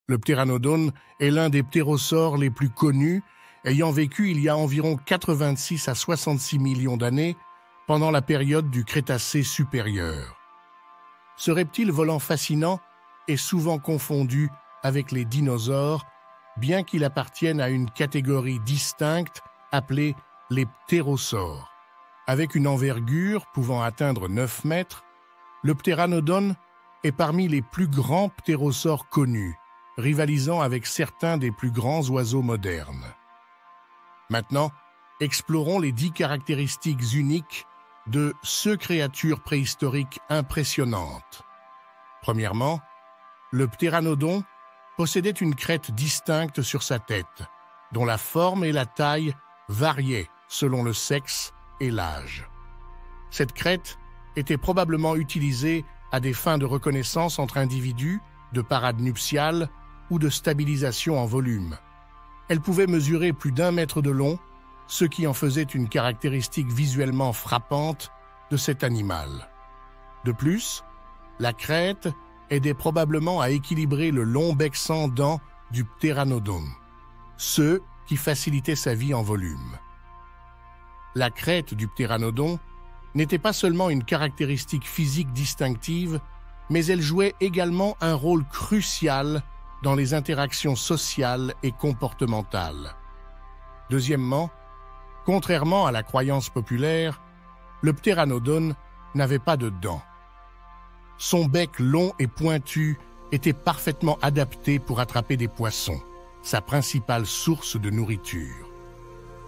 Le ptéranodon est l'un des ptérosaures les plus connus, ayant vécu il y a environ 86 à 66 millions d'années pendant la période du Crétacé supérieur. Ce reptile volant fascinant est souvent confondu avec les dinosaures, bien qu'il appartienne à une catégorie distincte appelée les ptérosaures. Avec une envergure pouvant atteindre 9 mètres, le ptéranodon est parmi les plus grands ptérosaures connus, rivalisant avec certains des plus grands oiseaux modernes. Maintenant, explorons les 10 caractéristiques uniques de ce créature préhistorique impressionnante. Premièrement, le ptéranodon possédait une crête distincte sur sa tête, dont la forme et la taille variaient selon le sexe et l'âge. Cette crête était probablement utilisée à des fins de reconnaissance entre individus, de parade nuptiale ou de stabilisation en volume. Elle pouvait mesurer plus d'1 mètre de long, ce qui en faisait une caractéristique visuellement frappante de cet animal. De plus, la crête aidait probablement à équilibrer le long bec sans dents du ptéranodon, ce qui facilitait sa vie en volume. La crête du ptéranodon n'était pas seulement une caractéristique physique distinctive, mais elle jouait également un rôle crucial dans les interactions sociales et comportementales. Deuxièmement, contrairement à la croyance populaire, le ptéranodon n'avait pas de dents. Son bec long et pointu était parfaitement adapté pour attraper des poissons, sa principale source de nourriture.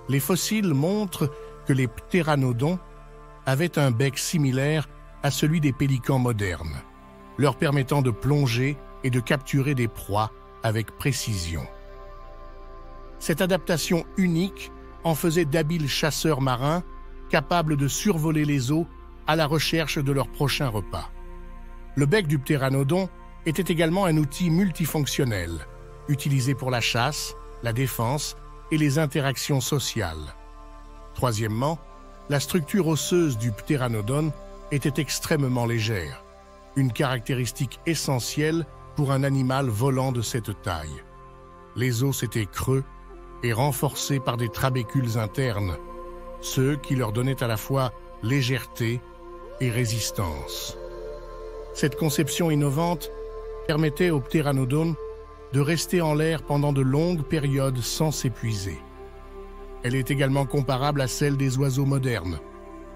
Les fossiles montrent que les ptéranodons avaient un bec similaire à celui des pélicans modernes, leur permettant de plonger et de capturer des proies avec précision. Cette adaptation unique en faisait d'habiles chasseurs marins capables de survoler les eaux à la recherche de leur prochain repas. Le bec du ptéranodon était également un outil multifonctionnel, utilisé pour la chasse, la défense et les interactions sociales. Troisièmement, la structure osseuse du ptéranodon était extrêmement légère, une caractéristique essentielle pour un animal volant de cette taille. Les os étaient creux et renforcés par des trabécules internes, ce qui leur donnait à la fois légèreté et résistance. Cette conception innovante permettait au ptéranodon de rester en l'air pendant de longues périodes sans s'épuiser. Elle est également comparable à celle des oiseaux modernes,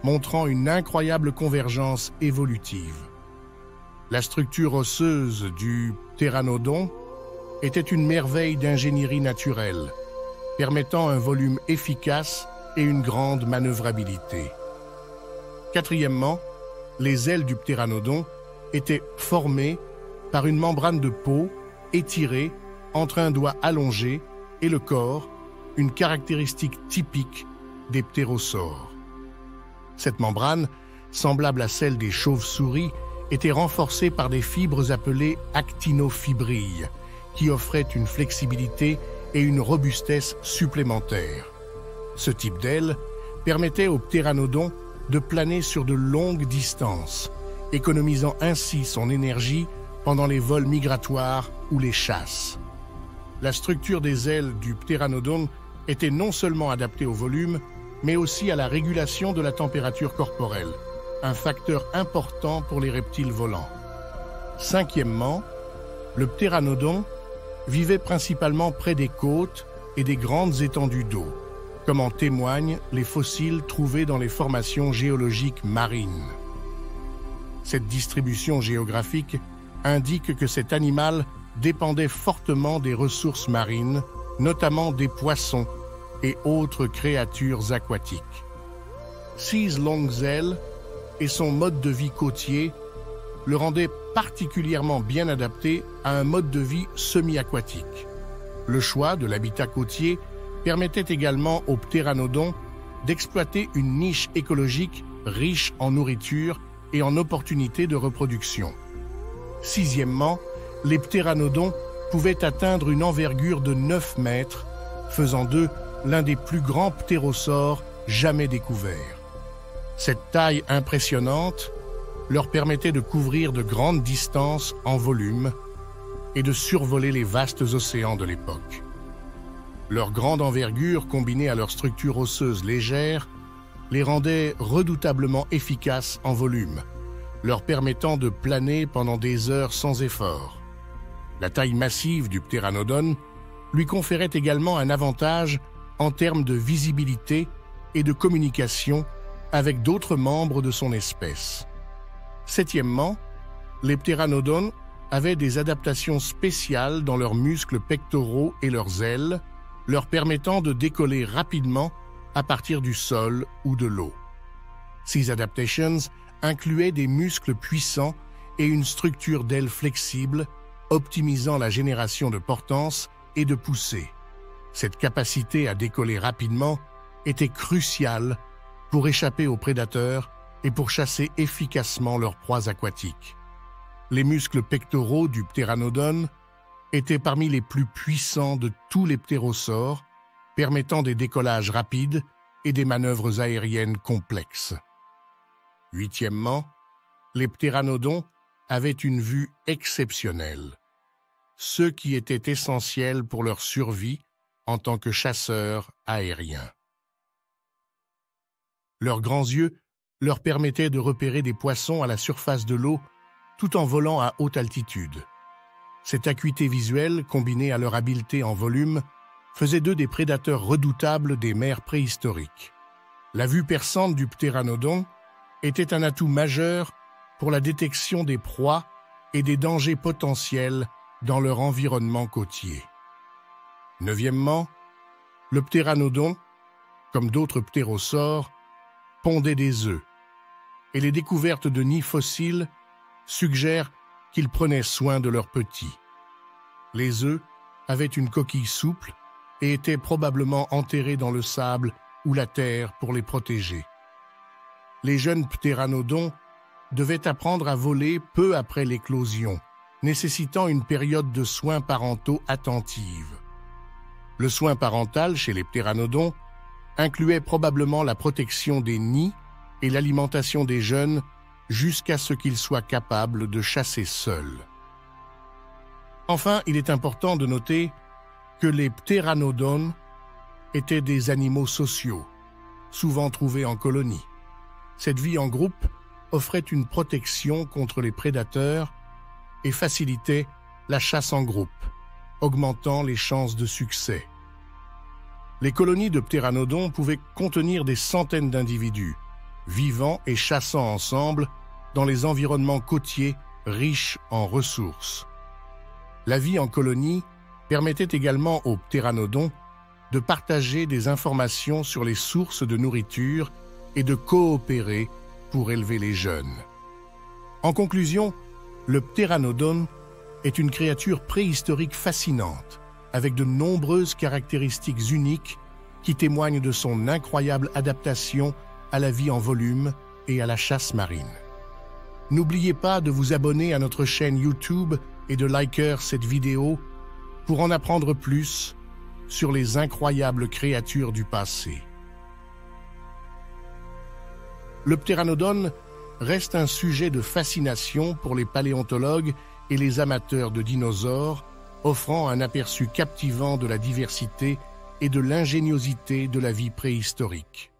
montrant une incroyable convergence évolutive. La structure osseuse du ptéranodon était une merveille d'ingénierie naturelle, permettant un volume efficace et une grande manœuvrabilité. Quatrièmement, les ailes du ptéranodon étaient formées par une membrane de peau étirée entre un doigt allongé et le corps, une caractéristique typique des ptérosaures. Cette membrane, semblable à celle des chauves-souris, était renforcée par des fibres appelées actinofibrilles, qui offraient une flexibilité et une robustesse supplémentaires. Ce type d'aile permettait au ptéranodon de planer sur de longues distances, économisant ainsi son énergie pendant les vols migratoires ou les chasses. La structure des ailes du ptéranodon était non seulement adaptée au volume, mais aussi à la régulation de la température corporelle, un facteur important pour les reptiles volants. Cinquièmement, le ptéranodon vivait principalement près des côtes et des grandes étendues d'eau, comme en témoignent les fossiles trouvés dans les formations géologiques marines. Cette distribution géographique indique que cet animal dépendait fortement des ressources marines, notamment des poissons et autres créatures aquatiques. Ses longues ailes et son mode de vie côtier le rendaient particulièrement bien adapté à un mode de vie semi-aquatique. Le choix de l'habitat côtier permettait également au ptéranodon d'exploiter une niche écologique riche en nourriture et en opportunités de reproduction. Sixièmement, les ptéranodons pouvaient atteindre une envergure de 9 mètres, faisant d'eux l'un des plus grands ptérosaures jamais découverts. Cette taille impressionnante leur permettait de couvrir de grandes distances en volume, et de survoler les vastes océans de l'époque. Leur grande envergure, combinée à leur structure osseuse légère, les rendait redoutablement efficaces en volume, leur permettant de planer pendant des heures sans effort. La taille massive du ptéranodon lui conférait également un avantage en termes de visibilité et de communication avec d'autres membres de son espèce. Septièmement, les ptéranodons avaient des adaptations spéciales dans leurs muscles pectoraux et leurs ailes, leur permettant de décoller rapidement à partir du sol ou de l'eau. Ces adaptations incluaient des muscles puissants et une structure d'ailes flexible, optimisant la génération de portance et de poussée. Cette capacité à décoller rapidement était cruciale pour échapper aux prédateurs et pour chasser efficacement leurs proies aquatiques. Les muscles pectoraux du ptéranodon étaient parmi les plus puissants de tous les ptérosaures, permettant des décollages rapides et des manœuvres aériennes complexes. Huitièmement, les ptéranodons avaient une vue exceptionnelle, ce qui était essentiel pour leur survie en tant que chasseurs aériens. Leurs grands yeux leur permettaient de repérer des poissons à la surface de l'eau tout en volant à haute altitude. Cette acuité visuelle, combinée à leur habileté en volume, faisait d'eux des prédateurs redoutables des mers préhistoriques. La vue perçante du ptéranodon était un atout majeur pour la détection des proies et des dangers potentiels dans leur environnement côtier. Neuvièmement, le ptéranodon, comme d'autres ptérosaures, pondait des œufs, et les découvertes de nids fossiles suggèrent qu'ils prenaient soin de leurs petits. Les œufs avaient une coquille souple et étaient probablement enterrés dans le sable ou la terre pour les protéger. Les jeunes ptéranodons devaient apprendre à voler peu après l'éclosion, nécessitant une période de soins parentaux attentive. Le soin parental chez les ptéranodons incluait probablement la protection des nids et l'alimentation des jeunes jusqu'à ce qu'ils soient capables de chasser seuls. Enfin, il est important de noter que les ptéranodons étaient des animaux sociaux, souvent trouvés en colonie. Cette vie en groupe offrait une protection contre les prédateurs et facilitait la chasse en groupe, augmentant les chances de succès. Les colonies de ptéranodons pouvaient contenir des centaines d'individus, vivant et chassant ensemble dans les environnements côtiers riches en ressources. La vie en colonie permettait également aux ptéranodons de partager des informations sur les sources de nourriture et de coopérer pour élever les jeunes. En conclusion, le ptéranodon est une créature préhistorique fascinante, avec de nombreuses caractéristiques uniques qui témoignent de son incroyable adaptation à la vie en volume et à la chasse marine. N'oubliez pas de vous abonner à notre chaîne YouTube et de liker cette vidéo pour en apprendre plus sur les incroyables créatures du passé. Le ptéranodon reste un sujet de fascination pour les paléontologues et les amateurs de dinosaures, offrant un aperçu captivant de la diversité et de l'ingéniosité de la vie préhistorique.